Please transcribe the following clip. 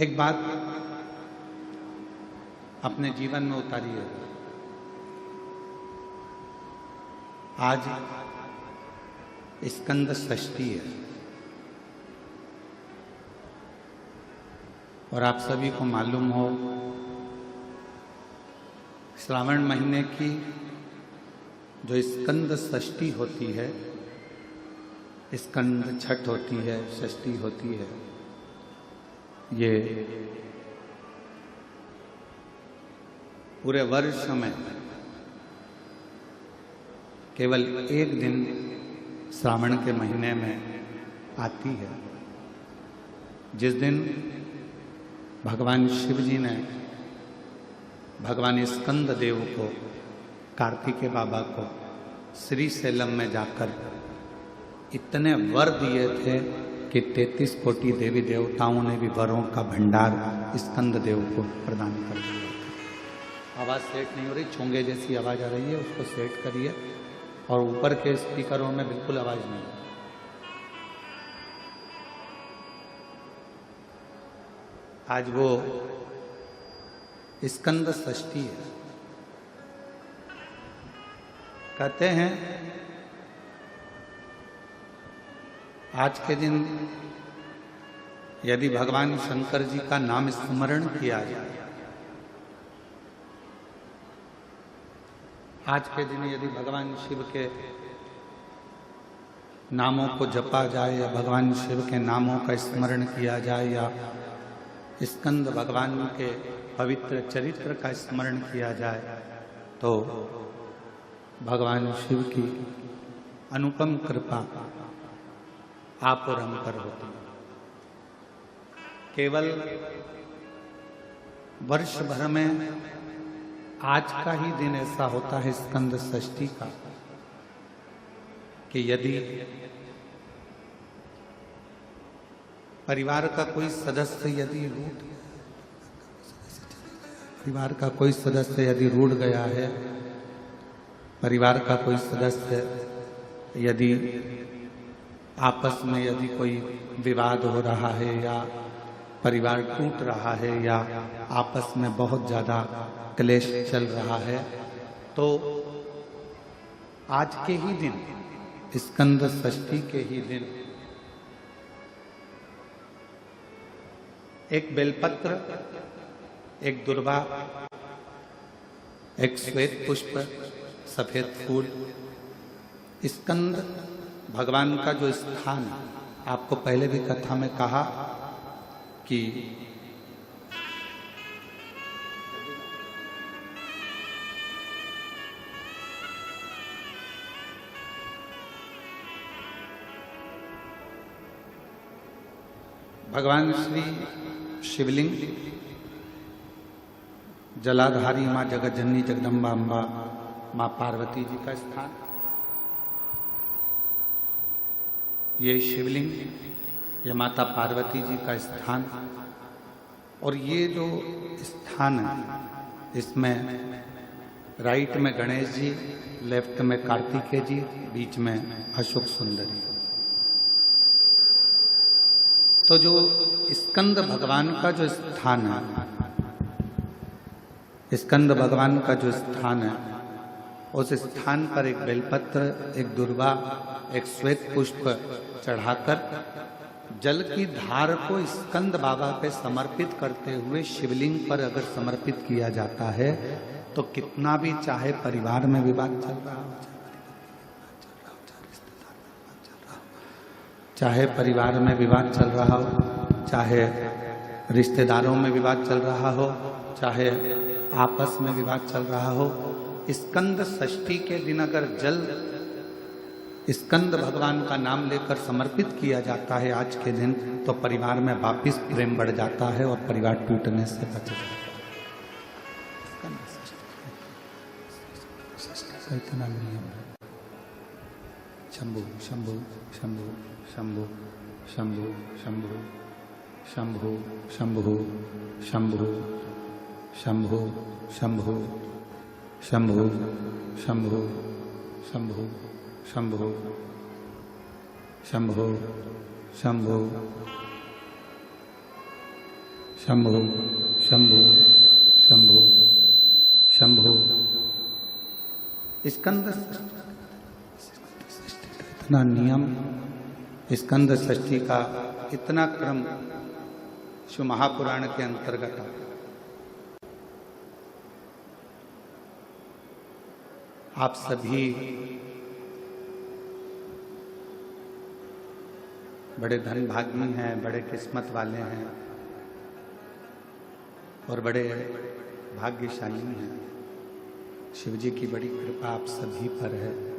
एक बात अपने जीवन में उतारिए। आज स्कंद षष्ठी है और आप सभी को मालूम हो श्रावण महीने की जो स्कंद षष्ठी होती है, स्कंद छठ होती है, षष्ठी होती है, ये पूरे वर्ष में केवल एक दिन श्रावण के महीने में आती है, जिस दिन भगवान शिव जी ने भगवान स्कंद देव को, कार्तिकेय बाबा को श्री शैलम में जाकर इतने वर दिए थे कि 33 कोटि देवी देवताओं ने भी वरों का भंडार स्कंद देव को प्रदान कर दिया। आवाज़ सेट नहीं हो रही, चोंगे जैसी आवाज़ आ रही है, उसको सेट करिए। और ऊपर के स्पीकरों में बिल्कुल आवाज़ नहीं है। आज वो स्कंद षष्ठी है। कहते हैं आज के दिन यदि भगवान शंकर जी का नाम स्मरण किया जाए, आज के दिन यदि भगवान शिव के नामों को जपा जाए या भगवान शिव के नामों का स्मरण किया जाए या स्कंद भगवान के पवित्र चरित्र का स्मरण किया जाए, तो भगवान शिव की अनुपम कृपा आप और हम पर होती है। केवल वर्ष भर में आज का ही दिन ऐसा होता है स्कंद षष्ठी का कि यदि परिवार का कोई सदस्य यदि रूठ गया है, परिवार का कोई सदस्य यदि आपस में यदि कोई विवाद हो रहा है या परिवार टूट रहा है या आपस में बहुत ज़्यादा क्लेश चल रहा है, तो आज के ही दिन, स्कंद षष्ठी के ही दिन, एक बेलपत्र, एक दुर्वा, एक श्वेत पुष्प, सफेद फूल, स्कंद भगवान का जो स्थान, आपको पहले भी कथा में कहा कि भगवान श्री शिवलिंग, जलाधारी माँ जगतजननी जगदम्बा अम्बा माँ पार्वती जी का स्थान, ये शिवलिंग, ये माता पार्वती जी का स्थान, और ये जो स्थान है इसमें राइट में गणेश जी, लेफ्ट में कार्तिकेय जी, बीच में अशोक सुंदरी। तो जो स्कंद भगवान का जो स्थान है, स्कंद भगवान का जो स्थान है, उस स्थान पर एक बेलपत्र, एक दुर्वा, एक श्वेत पुष्प चढ़ाकर जल की धार को स्कंद बाबा पे समर्पित करते हुए शिवलिंग पर अगर समर्पित किया जाता है, तो कितना भी चाहे परिवार में विवाद चल रहा हो, चाहे परिवार में विवाद चल रहा हो, चाहे रिश्तेदारों में विवाद चल रहा हो, चाहे आपस में विवाद चल रहा हो, स्कंद षष्ठी के दिन अगर जल स्कंद भगवान का नाम लेकर समर्पित किया जाता है आज के दिन, तो परिवार में वापिस प्रेम बढ़ जाता है और परिवार टूटने से बच जाता है। इतना नियम है। शंभु शंभु शंभु शंभु शंभु शंभु शंभु शंभु शंभु शंभु शंभु शंभु शंभु शंभु शंभु शंभु शंभु शंभु शंभु शंभु। स्कंद इतना नियम, स्कंद षष्ठी का इतना क्रम शिव महापुराण के अंतर्गत आता। आप सभी बड़े धनभागी हैं, बड़े किस्मत वाले हैं और बड़े भाग्यशाली हैं। शिव जी की बड़ी कृपा आप सभी पर है।